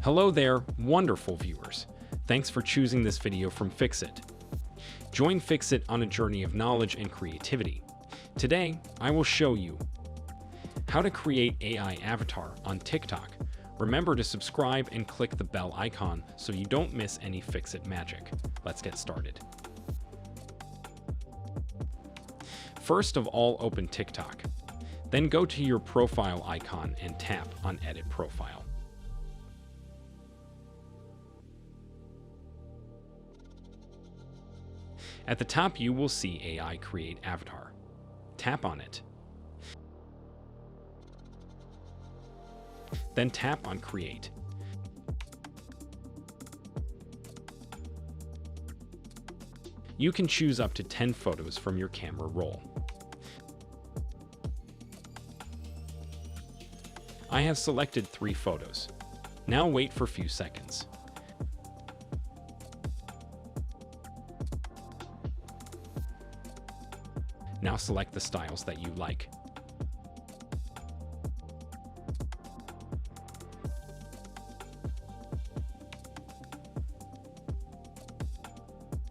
Hello there, wonderful viewers. Thanks for choosing this video from Fixit. Join Fixit on a journey of knowledge and creativity. Today, I will show you how to create AI avatar on TikTok. Remember to subscribe and click the bell icon so you don't miss any Fixit magic. Let's get started. First of all, open TikTok. Then go to your profile icon and tap on Edit Profile. At the top, you will see AI Create Avatar. Tap on it. Then tap on Create. You can choose up to 10 photos from your camera roll. I have selected 3 photos. Now wait for a few seconds. Now select the styles that you like.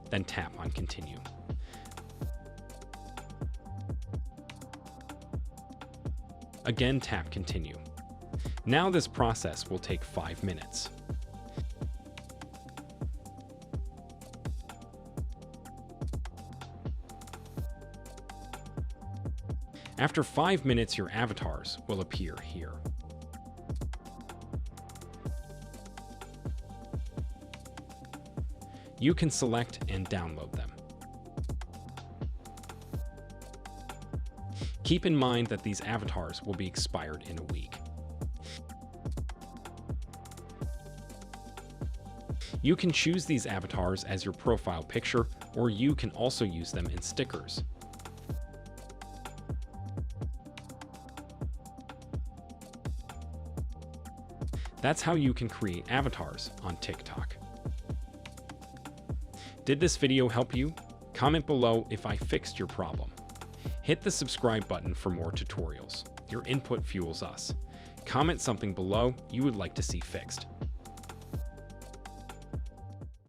Then tap on Continue. Again, tap Continue. Now this process will take 5 minutes. After 5 minutes, your avatars will appear here. You can select and download them. Keep in mind that these avatars will be expired in a week. You can choose these avatars as your profile picture, or you can also use them in stickers. That's how you can create avatars on TikTok. Did this video help you? Comment below if I fixed your problem. Hit the subscribe button for more tutorials. Your input fuels us. Comment something below you would like to see fixed.